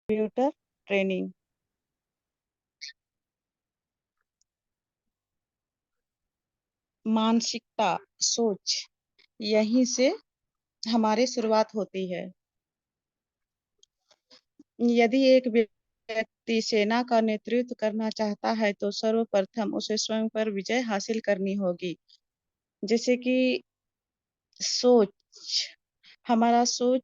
Computer training. मानसिकता, सोच, यहीं से हमारी शुरुआत होती है। यदि एक व्यक्ति सेना का नेतृत्व करना चाहता है तो सर्वप्रथम उसे स्वयं पर विजय हासिल करनी होगी। जैसे कि सोच, हमारा सोच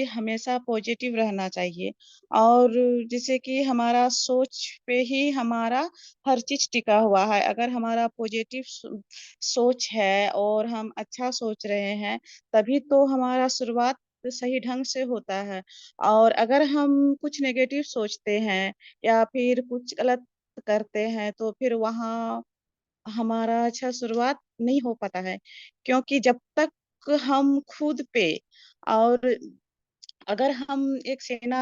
हमेशा पॉजिटिव रहना चाहिए। और जैसे कि हमारा सोच पे ही हमारा हर चीज टिका हुआ है। अगर हमारा पॉजिटिव सोच है और हम अच्छा सोच रहे हैं, तभी तो हमारा शुरुआत सही ढंग से होता है। और अगर हम कुछ नेगेटिव सोचते हैं या फिर कुछ गलत करते हैं तो फिर वहाँ हमारा अच्छा शुरुआत नहीं हो पाता है। क्योंकि जब तक हम खुद पे, और अगर हम एक सेना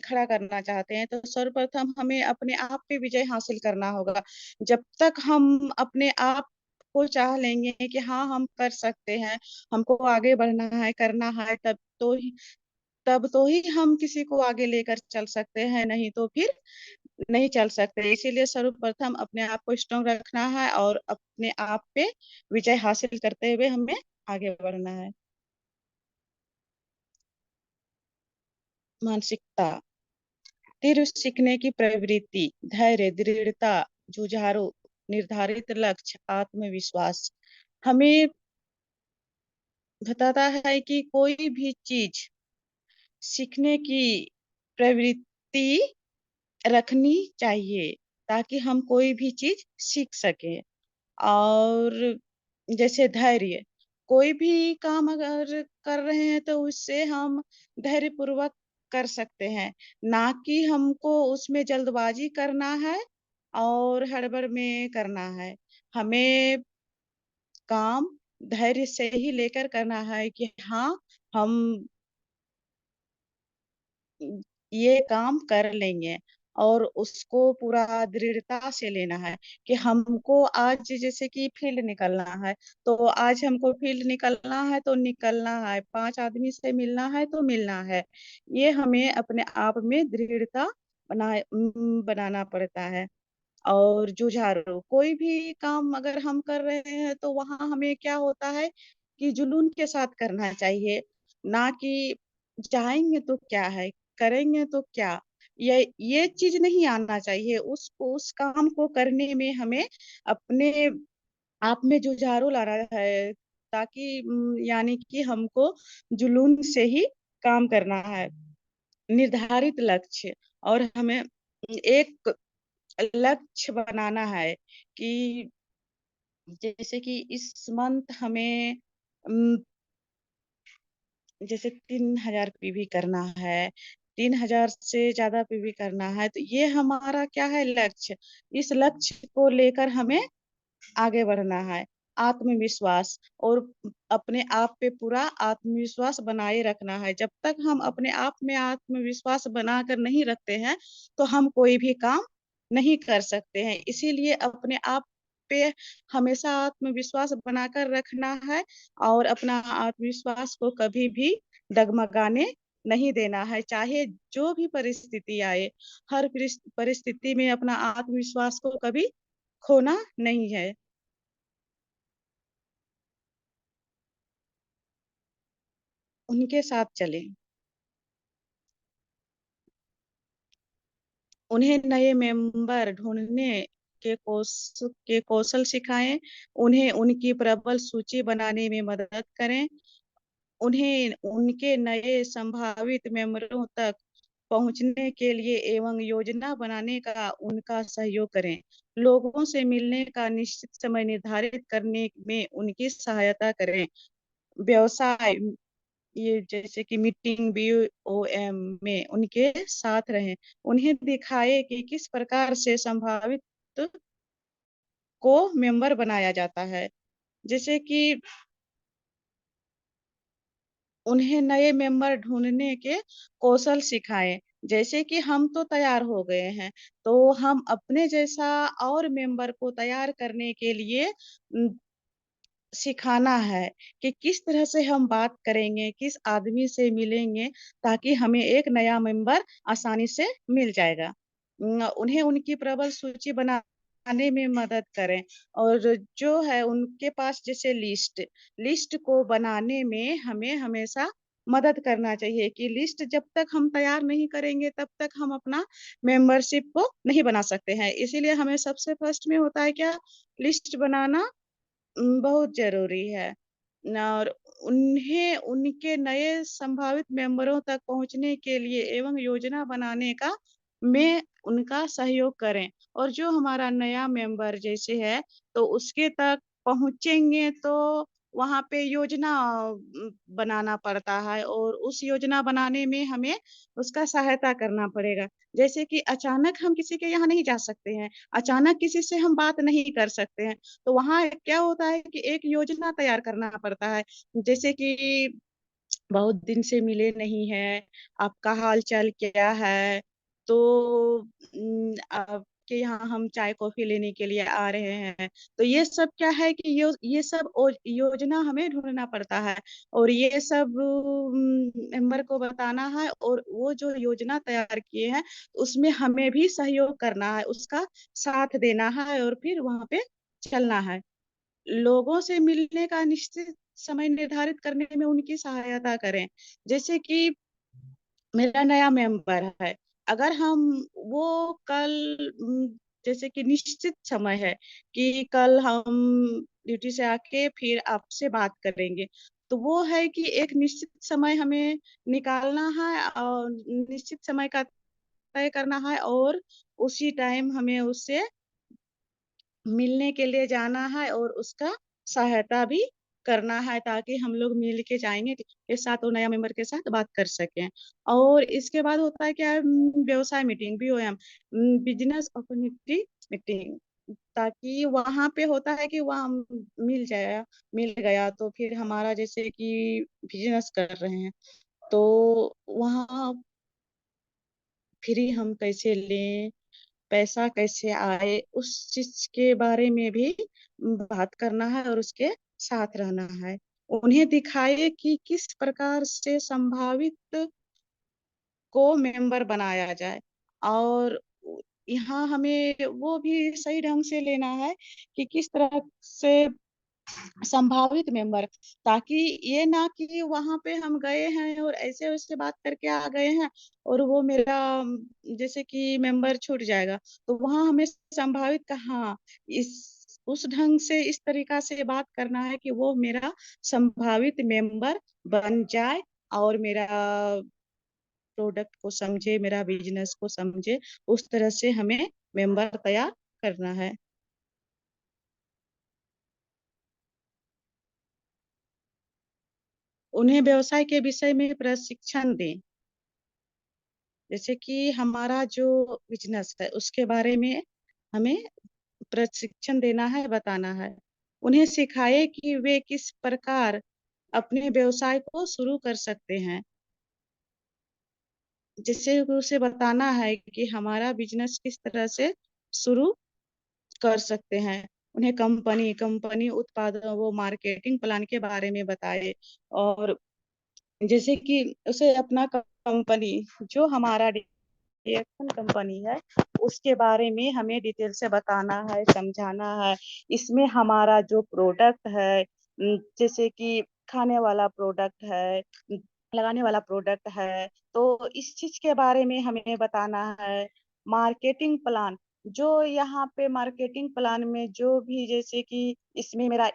खड़ा करना चाहते हैं तो सर्वप्रथम हमें अपने आप पे विजय हासिल करना होगा। जब तक हम अपने आप को चाह लेंगे कि हाँ हम कर सकते हैं, हमको आगे बढ़ना है, करना है, तब तो ही हम किसी को आगे लेकर चल सकते हैं, नहीं तो फिर नहीं चल सकते। इसीलिए सर्वप्रथम अपने आप को स्ट्रांग रखना है और अपने आप पे विजय हासिल करते हुए हमें आगे बढ़ना है। मानसिकता, तीर सीखने की प्रवृत्ति, धैर्य, दृढ़ता, जुझारू, निर्धारित लक्ष्य, आत्मविश्वास हमें बताता है कि कोई भी चीज सीखने की प्रवृत्ति रखनी चाहिए, ताकि हम कोई भी चीज सीख सके। और जैसे धैर्य, कोई भी काम अगर कर रहे हैं तो उससे हम धैर्य पूर्वक कर सकते हैं, ना कि हमको उसमें जल्दबाजी करना है और हड़बड़ में करना है। हमें काम धैर्य से ही लेकर करना है कि हाँ हम ये काम कर लेंगे। और उसको पूरा दृढ़ता से लेना है कि हमको आज जैसे कि फील्ड निकलना है, तो आज हमको फील्ड निकलना है तो निकलना है, 5 आदमी से मिलना है तो मिलना है। ये हमें अपने आप में दृढ़ता बनाना पड़ता है। और जुझारू, कोई भी काम अगर हम कर रहे हैं तो वहां हमें क्या होता है कि जुनून के साथ करना चाहिए, ना कि चाहेंगे तो क्या है, करेंगे तो क्या। ये चीज नहीं आना चाहिए। उस काम को करने में हमें अपने आप में जुझारू लाना है, ताकि यानी कि हमको जुनून से ही काम करना है। निर्धारित लक्ष्य, और हमें एक लक्ष्य बनाना है कि जैसे कि इस मंथ हमें अम, जैसे 3,000 पीवी करना है, 3,000 से ज्यादा पीवी करना है, तो ये हमारा क्या है, लक्ष्य। इस लक्ष्य को लेकर हमें आगे बढ़ना है। आत्मविश्वास, और अपने आप पे पूरा आत्मविश्वास बनाए रखना है। जब तक हम अपने आप में आत्मविश्वास बनाकर नहीं रखते हैं तो हम कोई भी काम नहीं कर सकते हैं। इसीलिए अपने आप पे हमेशा आत्मविश्वास बनाकर रखना है, और अपना आत्मविश्वास को कभी भी डगमगाने नहीं देना है, चाहे जो भी परिस्थिति आए। हर परिस्थिति में अपना आत्मविश्वास को कभी खोना नहीं है। उनके साथ चलें, उन्हें नए मेंबर ढूंढने के कौशल सिखाएं, उन्हें उनकी प्रबल सूची बनाने में मदद करें, उन्हें उनके नए संभावित मेंबरों तक पहुंचने के लिए एवं योजना बनाने का उनका सहयोग करें। लोगों से मिलने का निश्चित समय निर्धारित करने में उनकी सहायता करें। व्यवसाय, ये जैसे कि मीटिंग बीओएम में उनके साथ रहें, उन्हें दिखाए कि किस प्रकार से संभावित को मेंबर बनाया जाता है। जैसे कि उन्हें नए मेंबर ढूंढने के कौशल सिखाएं। जैसे कि हम तो तैयार हो गए हैं, तो हम अपने जैसा और मेंबर को तैयार करने के लिए सिखाना है कि किस तरह से हम बात करेंगे, किस आदमी से मिलेंगे ताकि हमें एक नया मेंबर आसानी से मिल जाएगा। उन्हें उनकी प्रबल सूची बनाने में मदद करें और जो है उनके पास जैसे लिस्ट को बनाने में हमें हमेशा मदद करना चाहिए कि लिस्ट जब तक हम तैयार नहीं करेंगे तब तक हम अपना मेंबरशिप को नहीं बना सकते हैं। इसीलिए हमें सबसे फर्स्ट में होता है क्या, लिस्ट बनाना बहुत ज़रूरी है। और उन्हें उनके नए संभावित मेंबरों तक पहुँचने के लिए एवं योजना बनाने का में उनका सहयोग करें और जो हमारा नया मेंबर जैसे है, तो उसके तक पहुँचेंगे तो वहाँ पे योजना बनाना पड़ता है और उस योजना बनाने में हमें उसका सहायता करना पड़ेगा। जैसे कि अचानक हम किसी के यहाँ नहीं जा सकते हैं, अचानक किसी से हम बात नहीं कर सकते हैं। तो वहाँ क्या होता है कि एक योजना तैयार करना पड़ता है। जैसे कि बहुत दिन से मिले नहीं हैं, आपका हाल-चाल क्या है? तो आपके यहाँ हम चाय-कॉफ़ी लेने के लिए आ रहे हैं। तो ये सब क्या है कि ये सब योजना हमें ढूँढना पड़ता है और ये सब मेंबर को बताना है और वो जो योजना तैयार किए हैं, उसमें हमें भी सहयोग करना है, उसका साथ देना है और फिर वहाँ पे चलना है। लोगों से मिलने का निश्चित समय निर्धारित करने में उनकी सहायता करें। जैसे कि मेरा नया मेंबर है, अगर हम वो कल जैसे कि निश्चित समय है कि कल हम ड्यूटी से आके फिर आपसे बात करेंगे। तो वो है कि एक निश्चित समय हमें निकालना है और निश्चित समय का तय करना है और उसी टाइम हमें उससे मिलने के लिए जाना है और उसका सहायता भी करना है ताकि हम लोग मिल के जाएँगे के साथ और नया मेंबर के साथ बात कर सकें। और इसके बाद होता है क्या व्यवसाय meeting BOM business opportunity meeting ताकि वहाँ पे होता है कि वहाँ मिल गया तो फिर हमारा जैसे कि बिज़नेस कर रहे हैं, तो वहाँ फ्री हम कैसे लें पैसा कैसे आए, उस चीज़ के बारे में भी बात करना है और उसके साथ रहना है। उन्हें दिखाइए कि किस प्रकार से संभावित को मेंबर बनाया जाए और यहाँ हमें वो भी सही ढंग से लेना है कि किस तरह से संभावित मेंबर ताकि ये ना कि वहाँ पे हम गए हैं और ऐसे-वैसे बात करके आ गए हैं और वो मेरा जैसे कि मेंबर छूट जाएगा। तो वहाँ हमें संभावित का हाँ, इस उस ढंग से इस तरीक़ा से बात करना है कि वो मेरा संभावित मेंबर बन जाए और मेरा प्रोडक्ट को समझे, मेरा बिज़नेस को समझे, उस तरह से हमें मेंबर तैयार करना है। उन्हें व्यवसाय के विषय में प्रशिक्षण दें। जैसे कि हमारा जो बिज़नेस है, उसके बारे में हमें प्रशिक्षण देना है, बताना है। उन्हें सिखाएँ कि वे किस प्रकार अपने व्यवसाय को शुरू कर सकते हैं। जिससे उसे बताना है कि हमारा बिज़नेस किस तरह से शुरू कर सकते हैं। उन्हें कंपनी उत्पादों वो मार्केटिंग प्लान के बारे में बताएँ और जैसे कि उसे अपना कंपनी जो हमारा रिएक्शन कंपनी है, उसके बारे में हमें डिटेल से बताना है, समझाना है। इसमें हमारा जो प्रोडक्ट है जैसे कि खाने वाला प्रोडक्ट है, लगाने वाला प्रोडक्ट है, तो इस चीज़ के बारे में हमें बताना है। मार्केटिंग प्लान, जो यहाँ पे मार्केटिंग प्लान में जो भी जैसे कि इसमें मेरा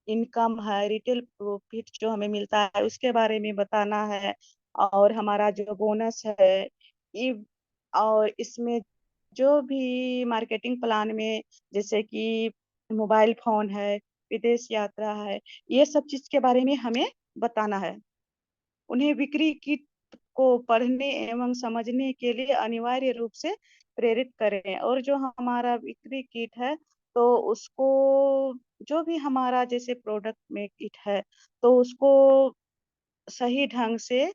इनकम है, रिटेल प्रॉफिट जो हमें मिलता है, उसके बारे में बताना है और हमारा जो बोनस है, इ और इसमें जो भी मार्केटिंग प्लान में जैसे कि मोबाइल फ़ोन है, विदेश यात्रा है, ये सब चीज़ के बारे में हमें बताना है। उन्हें बिक्री किट को पढ़ने एवं समझने के लिए अनिवार्य रूप से प्रेरित करें और जो हमारा बिक्री किट है, तो उसको जो भी हमारा जैसे प्रोडक्ट में किट है, तो उसको सही ढंग से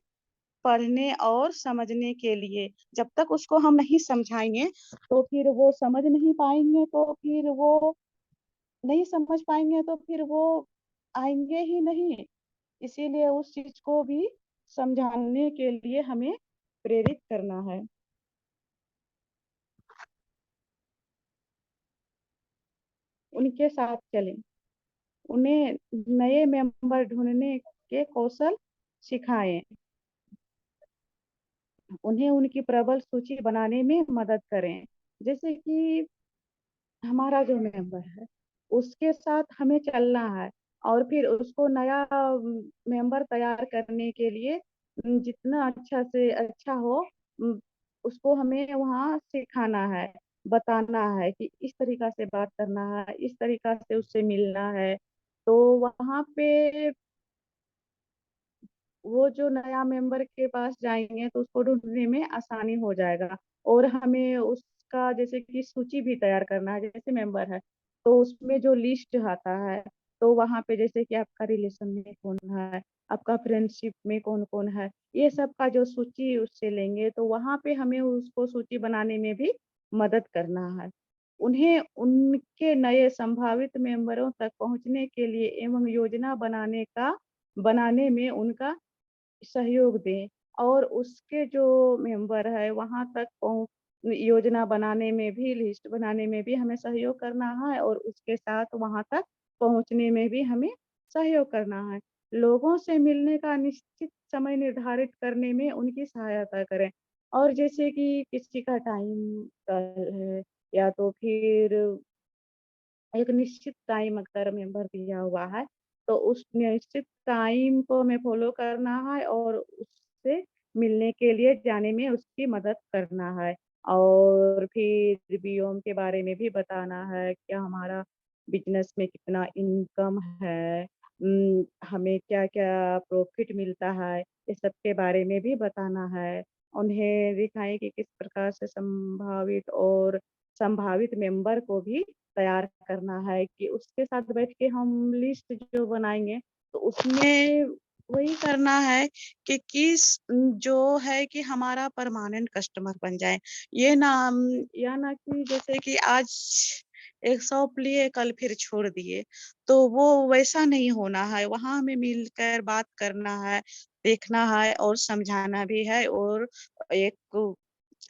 पढ़ने और समझने के लिए जब तक उसको हम नहीं समझाएँगे, तो फिर वो समझ नहीं पाएँगे, तो फिर वो नहीं समझ पाएँगे, तो फिर वो आएंगे ही नहीं। इसीलिए उस चीज को भी समझाने के लिए हमें प्रेरित करना है। उनके साथ चलें, उन्हें नए मेंबर ढूंढने के कौशल सिखाएं, उन्हें उनकी प्रबल सूची बनाने में मदद करें। जैसे कि हमारा जो मेंबर है उसके साथ हमें चलना है, और फिर उसको नया मेंबर तैयार करने के लिए जितना अच्छा से अच्छा हो उम, उसको हमें वहाँ सिखाना है, बताना है कि इस तरीका से बात करना है, इस तरीका से उससे मिलना है। तो वहाँ पे वो जो नया मेंबर के पास जाएंगे तो उसको ढूंढने में आसानी हो जाएगा। और हमें उसका जैसे कि सूची भी तैयार करना है, जैसे मेंबर है तो उसमें जो लिस्ट आता है, तो वहाँ पे जैसे कि आपका रिलेशन में कौन है, आपका फ्रेंडशिप में कौन कौन है, ये सब का जो सूची उससे लेंगे तो वहाँ पे हमें उसको सूची बनाने में भी मदद करना है। उन्हें उनके नए संभावित मेंबरों तक पहुंचने के लिए एवं योजना बनाने में उनका सहयोग दें, और उसके जो मेंबर है वहां तक पहुंच योजना बनाने में भी, लिस्ट बनाने में भी हमें सहयोग करना है, और उसके साथ वहां तक पहुंचने में भी हमें सहयोग करना है। लोगों से मिलने का निश्चित समय निर्धारित करने में उनकी सहायता करें, और जैसे कि किसी का टाइम है या तो फिर एक निश्चित टाइम अगर मेंबर दिया हुआ है तो उस निश्चित टाइम को हमें फॉलो करना है, और उससे मिलने के लिए जाने में उसकी मदद करना है। और फिर बीओम के बारे में भी बताना है, क्या हमारा बिजनेस में कितना इनकम है, हमें क्या क्या प्रॉफिट मिलता है, ये सब के बारे में भी बताना है। उन्हें दिखाएं कि किस प्रकार से संभावित मेंबर को भी तैयार करना है, कि उसके साथ बैठ के हम लिस्ट जो बनाएंगे तो उसमें वही करना है कि किस जो है कि हमारा परमानेंट कस्टमर बन जाए। ये ना या ना कि जैसे कि आज एक शॉप लिए कल फिर छोड़ दिए, तो वो वैसा नहीं होना है। वहां हमें मिलकर बात करना है, देखना है और समझाना भी है, और एक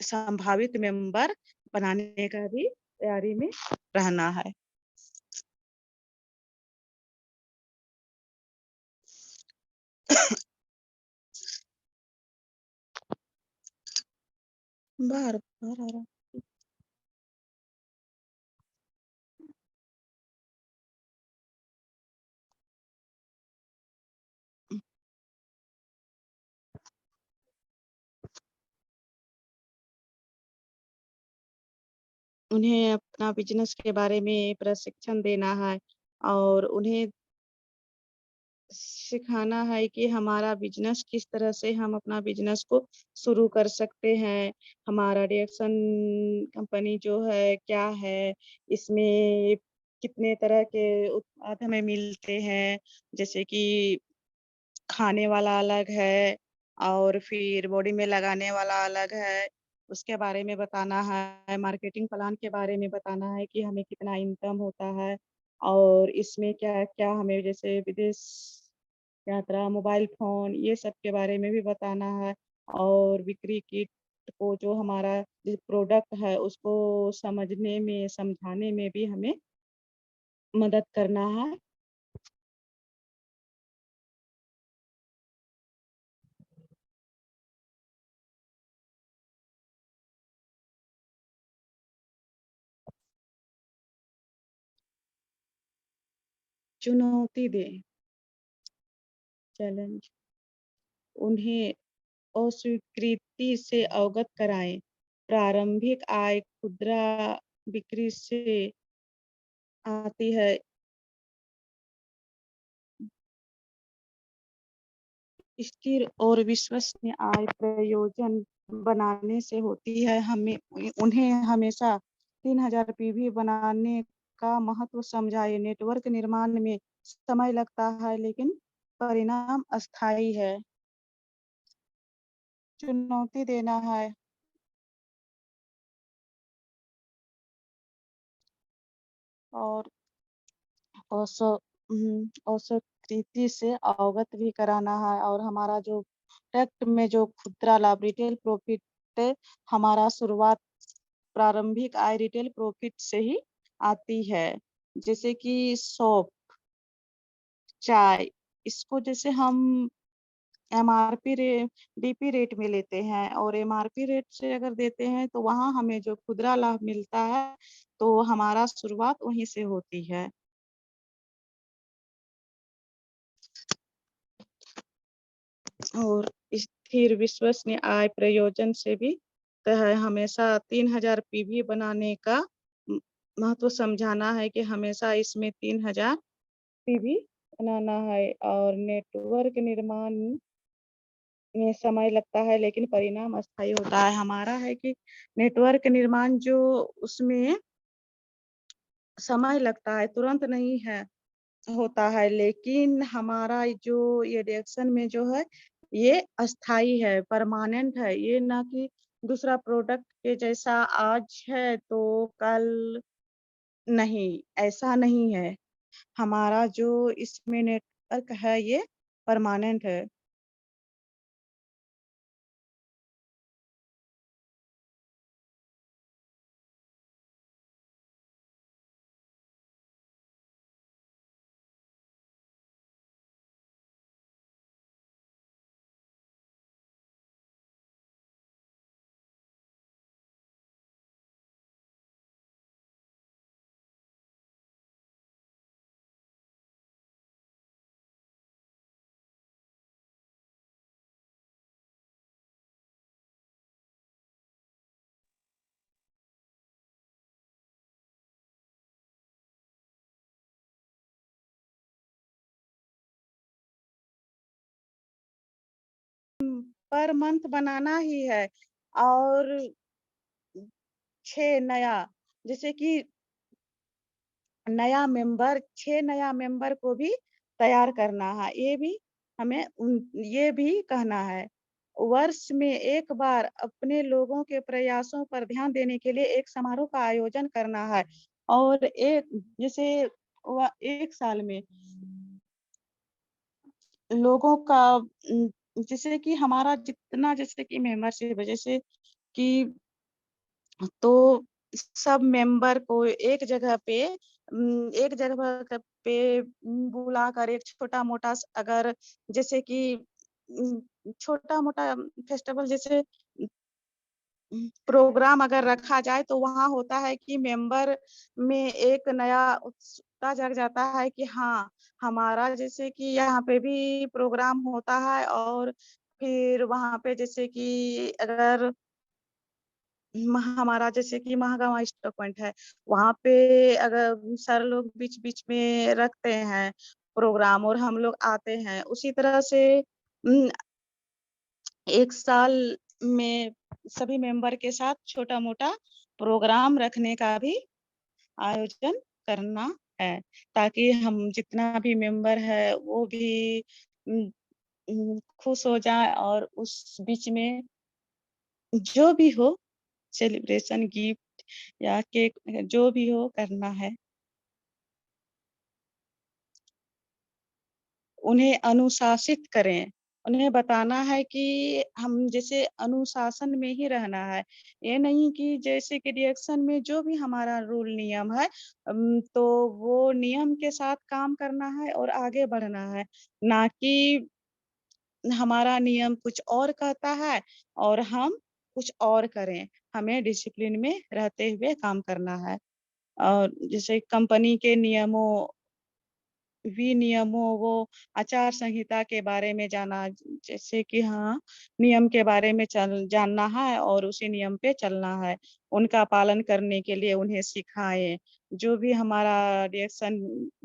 संभावित मेंबर बनाने का भी तैयारी में रहना है। बार बार आ रहा। उन्हें अपना बिजनेस के बारे में प्रशिक्षण देना है, और उन्हें सिखाना है कि हमारा बिजनेस किस तरह से हम अपना बिजनेस को शुरू कर सकते हैं। हमारा रिएक्शन कंपनी जो है क्या है, इसमें कितने तरह के उत्पाद हमें मिलते हैं, जैसे कि खाने वाला अलग है और फिर बॉडी में लगाने वाला अलग है। उसके बारे में बताना है, मार्केटिंग प्लान के बारे में बताना है कि हमें कितना इनकम होता है, और इसमें क्या-क्या हमें जैसे विदेश यात्रा, मोबाइल फ़ोन ये सब के बारे में भी बताना है, और बिक्री किट को जो हमारा जो प्रोडक्ट है उसको समझने में, समझाने में भी हमें मदद करना है। चुनौती दें, चैलेंज, उन्हें अस्वीकृति से अवगत कराएँ। प्रारंभिक आय खुदरा बिक्री से आती है। स्थिर और विश्वसनीय आय प्रयोजन बनाने से होती है। हमें उन्हें हमेशा 3000 पीवी बनाने का महत्व समझाएँ। नेटवर्क निर्माण में समय लगता है लेकिन परिणाम अस्थायी है। चुनौती देना है, और औसत स्थिति से अवगत भी कराना है और हमारा जो प्रोडक्ट में जो खुदरा लाभ रिटेल प्रॉफिट हमारा शुरुआत प्रारंभिक आय रिटेल प्रॉफिट से ही आती है। जैसे कि सौंफ, चाय, इसको जैसे हम एमआरपी रे डीपी रेट में लेते हैं और एमआरपी रेट से अगर देते हैं तो वहाँ हमें जो खुदरा लाभ मिलता है तो हमारा शुरुआत वहीं से होती है। और स्थिर विश्वसनीय आय प्रयोजन से भी तय है। हमेशा 3000 पीवी बनाने का महत्व समझाना है कि हमेशा इसमें 3000 पीवी बनाना है और नेटवर्क निर्माण में समय लगता है लेकिन परिणाम अस्थायी होता है। हमारा है कि नेटवर्क निर्माण जो उसमें समय लगता है, तुरंत नहीं है होता है, लेकिन हमारा जो ये रिएक्शन में जो है ये अस्थाई है, परमानेंट है। ये ना कि दूसरा प्रोडक्ट के जैसा आज है तो कल नहीं, ऐसा नहीं है। हमारा जो इसमें नेटवर्क है ये परमानेंट है। पर मंथ बनाना ही है और 6 नया जैसे कि नया मेंबर 6 नया मेंबर को भी तैयार करना है। ये भी कहना है। वर्ष में एक बार अपने लोगों के प्रयासों पर ध्यान देने के लिए एक समारोह का आयोजन करना है और एक जैसे 1 साल में लोगों का जैसे कि हमारा जितना जैसे कि मेंबरशिप है जैसे कि तो सब मेंबर को एक जगह पे बुलाकर एक छोटा-मोटा अगर जैसे कि छोटा-मोटा फेस्टिवल जैसे प्रोग्राम अगर रखा जाए तो वहाँ होता है कि मेंबर में एक नया उत्सुकता जग जाता है कि हाँ, हमारा जैसे कि यहाँ पे भी प्रोग्राम होता है और फिर वहाँ पे जैसे कि अगर हमारा जैसे कि महागामा स्टॉक पॉइंट है, वहाँ पे अगर सर लोग बीच-बीच में रखते हैं प्रोग्राम और हम लोग आते हैं। उसी तरह से 1 साल में सभी मेंबर के साथ छोटा-मोटा प्रोग्राम रखने का भी आयोजन करना है, ताकि हम जितना भी मेंबर है वो भी उम खुश हो जाएँ और उस बीच में जो भी हो सेलिब्रेशन गिफ्ट या केक जो भी हो करना है। उन्हें अनुशासित करें। उन्हें बताना है कि हम जैसे अनुशासन में ही रहना है। ये नहीं कि जैसे कि रिएक्शन में जो भी हमारा रूल नियम है तो वो नियम के साथ काम करना है और आगे बढ़ना है। ना कि हमारा नियम कुछ और कहता है और हम कुछ और करें। हमें डिसिप्लिन में रहते हुए काम करना है। और जैसे कंपनी के नियमों विनियमों वो आचार संहिता के बारे में जाना जैसे कि हाँ, नियम के बारे में चल जानना है और उसी नियम पे चलना है। उनका पालन करने के लिए उन्हें सिखाएँ। जो भी हमारा रिएक्शन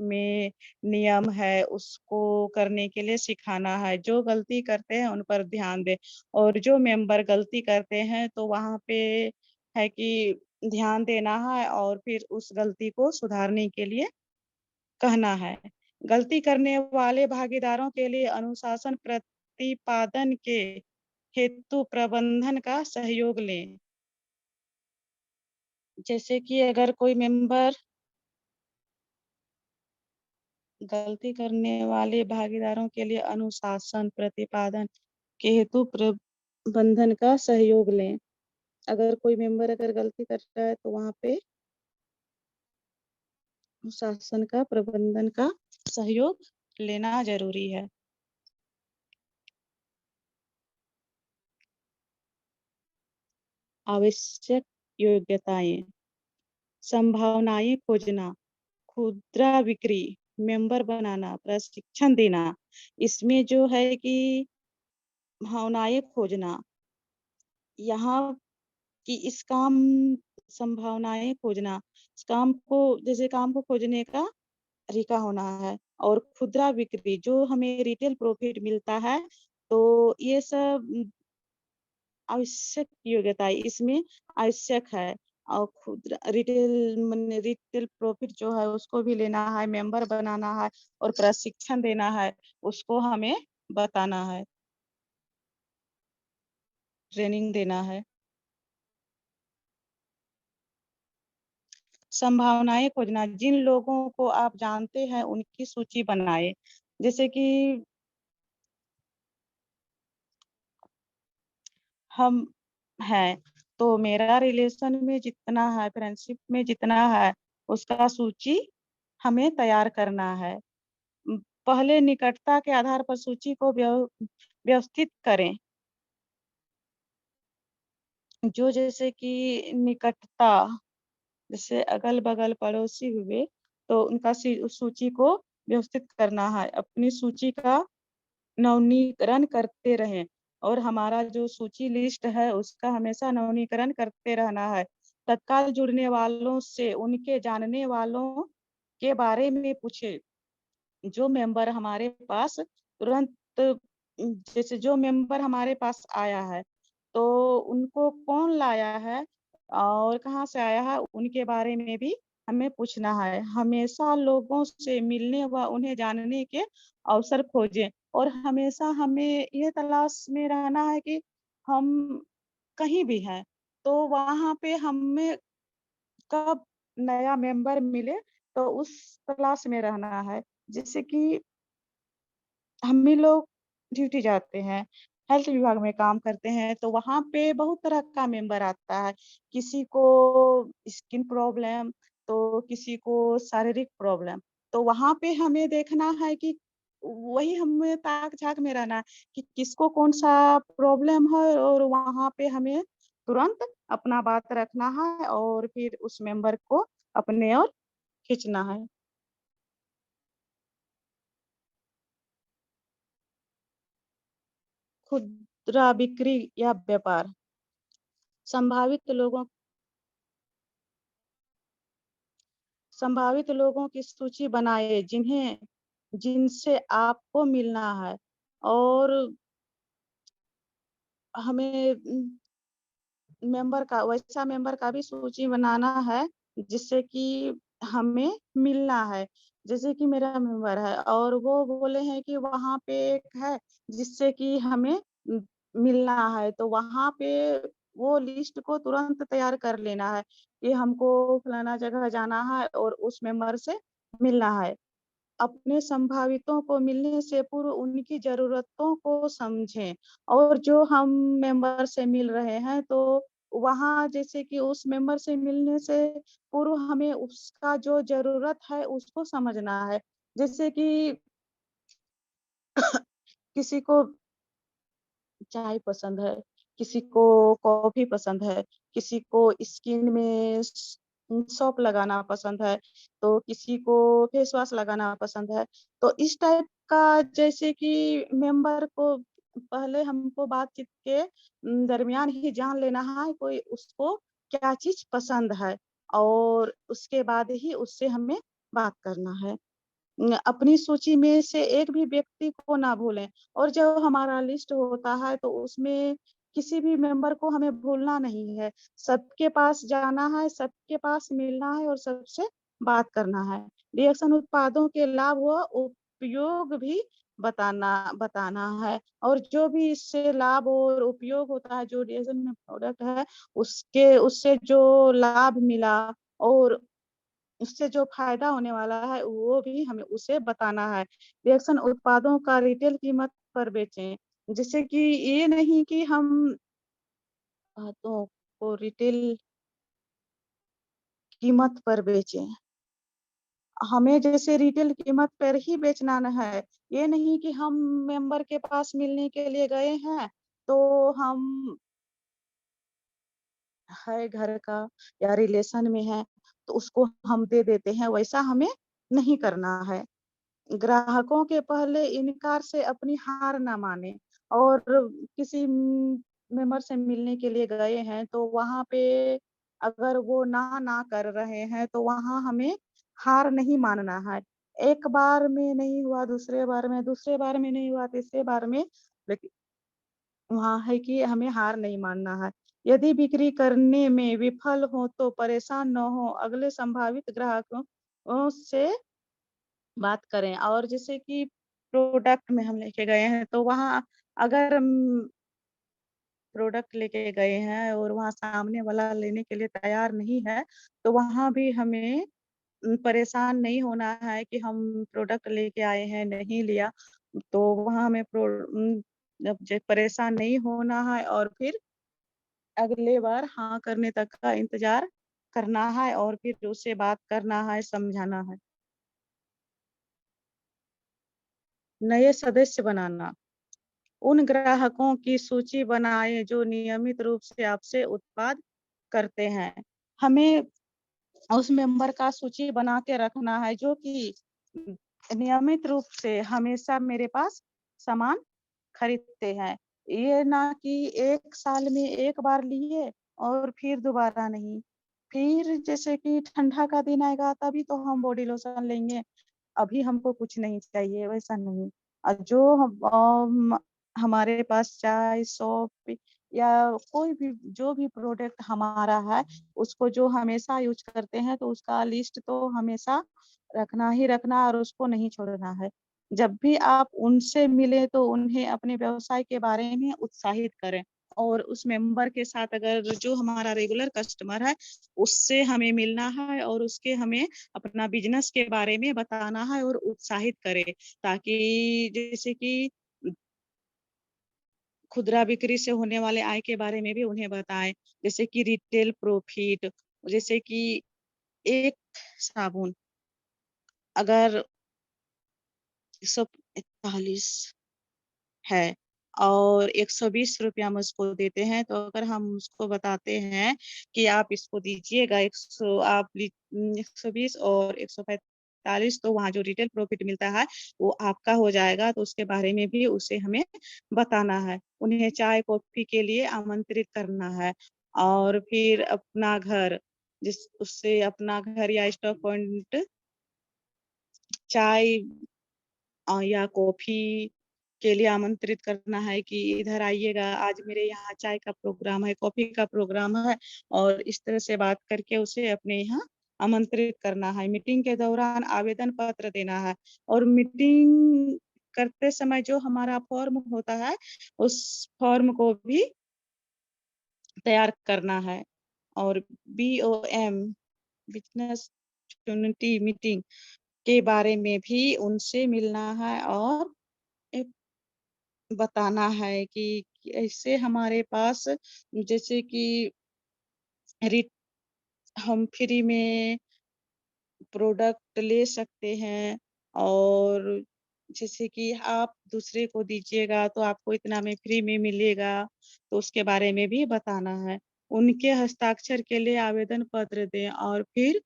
में नियम है उसको करने के लिए सिखाना है। जो गलती करते हैं उन पर ध्यान दें और जो मेंबर गलती करते हैं तो वहाँ पे है कि ध्यान देना है और फिर उस गलती को सुधारने के लिए कहना है। गलती करने वाले भागीदारों के लिए अनुशासन प्रतिपादन के हेतु प्रबंधन का सहयोग लें। जैसे कि अगर कोई मेंबर गलती करने वाले भागीदारों के लिए अनुशासन प्रतिपादन के हेतु प्रबंधन का सहयोग लें। अगर कोई मेंबर अगर गलती कर रहा है तो वहाँ पे अनुशासन का प्रबंधन का सहयोग लेना ज़रूरी है। आवश्यक योग्यताएँ, संभावनाएँ खोजना, खुदरा बिक्री, मेंबर बनाना, प्रशिक्षण देना। इसमें जो है कि भावनाएँ खोजना, यहाँ कि इस काम संभावनाएँ खोजना, इस काम को जैसे काम को खोजने का तरीका होना है और खुदरा बिक्री जो हमें रिटेल प्रॉफिट मिलता है, तो ये सब आवश्यक योग्यता इसमें आवश्यक है और खुदरा रिटेल मने रिटेल प्रॉफिट जो है उसको भी लेना है, मेंबर बनाना है और प्रशिक्षण देना है, उसको हमें बताना है, ट्रेनिंग देना है। संभावनाएँ खोजना, जिन लोगों को आप जानते हैं उनकी सूची बनाएँ। जैसे कि हम हैं, तो मेरा रिलेशन में जितना है, फ्रेंडशिप में जितना है, उसका सूची हमें तैयार करना है। पहले निकटता के आधार पर सूची को व्यवस्थित करें। जो जैसे कि निकटता, जैसे अगल-बगल पड़ोसी हुए, तो उनका सूची को व्यवस्थित करना है। अपनी सूची का नवीनीकरण करते रहें और हमारा जो सूची लिस्ट है, उसका हमेशा नवीनीकरण करते रहना है। तत्काल जुड़ने वालों से उनके जानने वालों के बारे में पूछें। जो मेंबर हमारे पास तुरंत जैसे जो मेंबर हमारे पास आया है, तो उनको कौन लाया है और कहाँ से आया है, उनके बारे में भी हमें पूछना है। हमेशा लोगों से मिलने व उन्हें जानने के अवसर खोजें और हमेशा हमें ये तलाश में रहना है कि हम कहीं भी हैं, तो वहाँ पे हमें कब नया मेंबर मिले, तो उस तलाश में रहना है। जैसे कि हम भी लोग ड्यूटी जाते हैं, हेल्थ विभाग में काम करते हैं, तो वहाँ पे बहुत तरह का मेंबर आता है। किसी को स्किन प्रॉब्लम, तो किसी को शारीरिक प्रॉब्लम। तो वहाँ पे हमें देखना है कि वही हमें ताक-झाक में रहना है कि किसको कौन-सा प्रॉब्लम है और वहाँ पे हमें तुरंत अपना बात रखना है और फिर उस मेंबर को अपने ओर खींचना है। खुदरा बिक्री या व्यापार, संभावित लोगों संभावित लोगों की सूची बनाएँ जिनसे आपको मिलना है और हमें वैसा मेंबर का भी सूची बनाना है जिससे कि हमें मिलना है। जैसे कि मेरा मेंबर है और वो बोले हैं कि वहाँ पे एक है जिससे कि हमें मिलना है, तो वहाँ पे वो लिस्ट को तुरंत तैयार कर लेना है कि हमको फलाना जगह जाना है और उस मेंबर से मिलना है। अपने संभावितों को मिलने से पूर्व उनकी ज़रूरतों को समझें और जो हम मेंबर से मिल रहे हैं, तो वहाँ जैसे कि उस मेंबर से मिलने से पूर्व हमें उसका जो ज़रूरत है, उसको समझना है। जैसे कि किसी को चाय पसंद है, किसी को कॉफ़ी पसंद है, किसी को स्किन में सोप लगाना पसंद है, तो किसी को फेस वॉश लगाना पसंद है। तो इस टाइप का जैसे कि मेंबर को पहले हमको बातचीत के दरमियान ही जान लेना है कोई उसको क्या चीज़ पसंद है और उसके बाद ही उससे हमें बात करना है। अपनी सूची में से एक भी व्यक्ति को ना भूलें और जब हमारा लिस्ट होता है तो उसमें किसी भी मेंबर को हमें भूलना नहीं है। सबके पास जाना है, सबके पास मिलना है और सबसे बात करना है। रिएक्शन उत्पादों के लाभ व उपयोग भी बताना है और जो भी इससे लाभ और उपयोग होता है, जो रिएक्शन में प्रोडक्ट है, उससे जो लाभ मिला और उससे जो फ़ायदा होने वाला है, वो भी हमें उसे बताना है। रिएक्शन उत्पादों का रिटेल कीमत पर बेचें। जैसे कि ये नहीं कि हम तो को रिटेल कीमत पर बेचें। हमें जैसे रिटेल कीमत पर ही बेचना न है। ये नहीं कि हम मेंबर के पास मिलने के लिए गए हैं, तो हम है घर का या रिलेशन में है, तो उसको हम दे देते हैं, वैसा हमें नहीं करना है। ग्राहकों के पहले इनकार से अपनी हार ना मानें और किसी मेंबर से मिलने के लिए गए हैं, तो वहाँ पे अगर वो ना कर रहे हैं, तो वहाँ हमें हार नहीं मानना है। एक बार में नहीं हुआ, दूसरे बार में नहीं हुआ, तीसरे बार में लेकिन वहाँ है कि हमें हार नहीं मानना है। यदि बिक्री करने में विफल हो तो परेशान न हो, अगले संभावित ग्राहकों से बात करें और जैसे कि प्रोडक्ट में हम लेके गए हैं तो वहाँ अगर प्रोडक्ट लेके गए हैं और वहाँ सामने वाला लेने के लिए तैयार नहीं है, तो वहाँ भी हमें परेशान नहीं होना है कि हम प्रोडक्ट लेके आए हैं, नहीं लिया। तो वहाँ हमें जब जे परेशान नहीं होना है और फिर अगले बार हाँ करने तक का इंतज़ार करना है और फिर उससे बात करना है, समझाना है। नए सदस्य बनाना। उन ग्राहकों की सूची बनाएँ जो नियमित रूप से आपसे उत्पाद करते हैं। हमें उस मेंबर का सूची बना के रखना है जो कि नियमित रूप से हमेशा मेरे पास सामान खरीदते हैं। ये ना कि 1 साल में 1 बार लिए और फिर दोबारा नहीं। फिर जैसे कि ठंडा का दिन आएगा तभी तो हम बॉडी लोशन लेंगे। अभी हमको कुछ नहीं चाहिए, वैसा नहीं। जो हमारे पास चाय, सौंफ या कोई भी जो भी प्रोडक्ट हमारा है, उसको जो हमेशा यूज़ करते हैं, तो उसका लिस्ट तो हमेशा रखना ही रखना और उसको नहीं छोड़ना है। जब भी आप उनसे मिले तो उन्हें अपने व्यवसाय के बारे में उत्साहित करें और उस मेंबर के साथ अगर जो हमारा रेगुलर कस्टमर है, उससे हमें मिलना है और उसके हमें अपना बिज़नेस के बारे में बताना है और उत्साहित करें, ताकि जैसे कि खुदरा बिक्री से होने वाले आय के बारे में भी उन्हें बताएँ। जैसे कि रिटेल प्रॉफिट, जैसे कि एक साबुन अगर 141 है और ₹120 हम उसको देते हैं, तो अगर हम उसको बताते हैं कि आप इसको दीजिएगा 120 और 145 तो वहाँ जो रिटेल प्रॉफिट मिलता है, वो आपका हो जाएगा, तो उसके बारे में भी उसे हमें बताना है। उन्हें चाय-कॉफ़ी के लिए आमंत्रित करना है और फिर अपना घर जिस उससे अपना घर या स्टॉक पॉइंट चाय या कॉफ़ी के लिए आमंत्रित करना है कि इधर आइएगा, आज मेरे यहाँ चाय का प्रोग्राम है, कॉफ़ी का प्रोग्राम है और इस तरह से बात करके उसे अपने यहाँ आमंत्रित करना है। मीटिंग के दौरान आवेदन पत्र देना है और मीटिंग करते समय जो हमारा फॉर्म होता है, उस फॉर्म को भी तैयार करना है और बीओएम बिज़नेस opportunity मीटिंग के बारे में भी उनसे मिलना है और ए बताना है कि ऐसे हमारे पास जैसे कि रि हम फ्री में प्रोडक्ट ले सकते हैं और जैसे कि आप दूसरे को दीजिएगा तो आपको इतना में फ्री में मिलेगा, तो उसके बारे में भी बताना है। उनके हस्ताक्षर के लिए आवेदन पत्र दें और फिर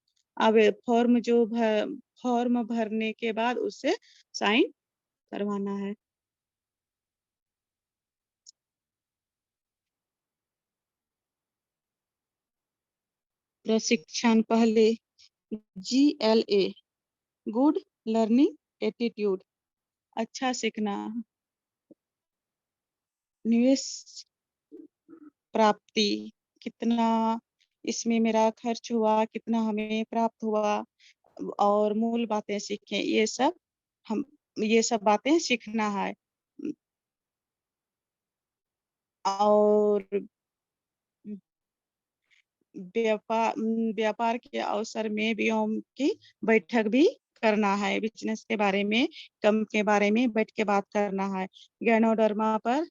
फॉर्म भरने के बाद उसे साइन करवाना है। प्रशिक्षण पहले जीएलए गुड लर्निंग एटीट्यूड अच्छा सीखना, निवेश प्राप्ति कितना इसमें मेरा खर्च हुआ, कितना हमें प्राप्त हुआ और मूल बातें सीखें। हम ये सब बातें सीखना है। और व्यापार के अवसर में भी की बैठक भी करना है, बिज़नेस के बारे में, कम के बारे में बैठ के बात करना है। गैनोडर्मा पर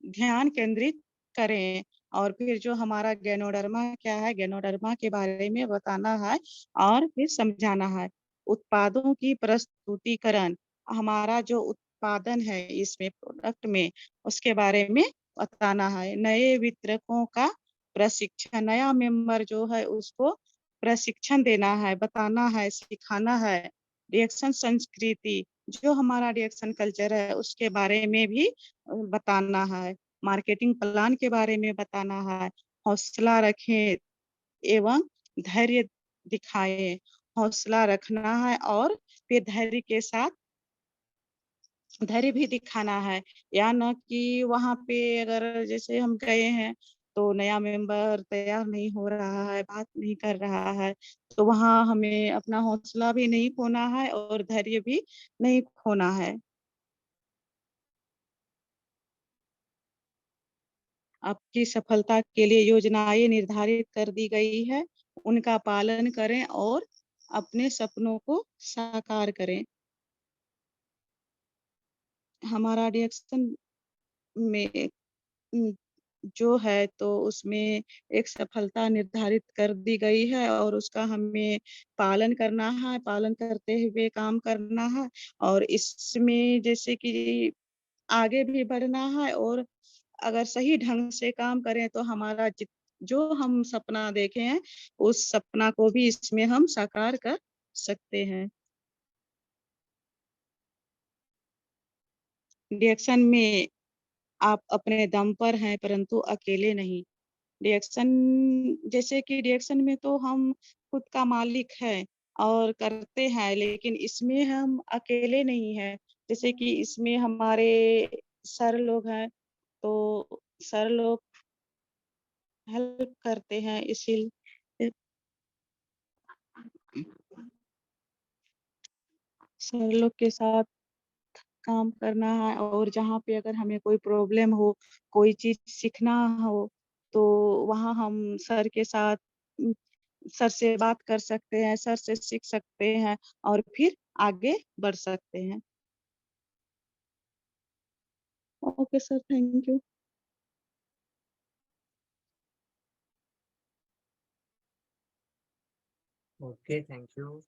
ध्यान केंद्रित करें और फिर जो हमारा गैनोडर्मा क्या है, गैनोडर्मा के बारे में बताना है और फिर समझाना है। उत्पादों की प्रस्तुतिकरण, हमारा जो उत्पादन है इसमें प्रोडक्ट में, उसके बारे में बताना है। नए वितरकों का प्रशिक्षण, नया मेंबर जो है उसको प्रशिक्षण देना है, बताना है, सिखाना है। रिएक्शन संस्कृति, जो हमारा रिएक्शन कल्चर है उसके बारे में भी बताना है। मार्केटिंग प्लान के बारे में बताना है। हौसला रखें एवं धैर्य दिखाएं। हौसला रखना है और फिर धैर्य भी दिखाना है, या ना कि वहाँ पे अगर जैसे हम गए हैं तो नया मेंबर तैयार नहीं हो रहा है, बात नहीं कर रहा है, तो वहाँ हमें अपना हौसला भी नहीं खोना है और धैर्य भी नहीं खोना है। आपकी सफलता के लिए योजनाएँ निर्धारित कर दी गई है, उनका पालन करें और अपने सपनों को साकार करें। हमारा रिएक्शन में उम, जो है तो उसमें एक सफलता निर्धारित कर दी गई है और उसका हमें पालन करना है, पालन करते हुए काम करना है और इसमें जैसे कि आगे भी बढ़ना है और अगर सही ढंग से काम करें तो हमारा जो हम सपना देखे हैं, उस सपना को भी इसमें हम साकार कर सकते हैं। रिएक्शन में आप अपने दम पर हैं परंतु अकेले नहीं। रिएक्शन जैसे कि रिएक्शन में तो हम खुद का मालिक हैं और करते हैं, लेकिन इसमें हम अकेले नहीं हैं। जैसे कि इसमें हमारे सर लोग हैं, तो सर लोग हेल्प करते हैं इसीलिए सर लोग के साथ काम करना है और जहाँ पे अगर हमें कोई प्रॉब्लम हो, कोई चीज़ सीखना हो, तो वहाँ हम सर के साथ उम, सर से बात कर सकते हैं, सर से सीख सकते हैं और फिर आगे बढ़ सकते हैं। Okay sir, thank you. Okay, thank you.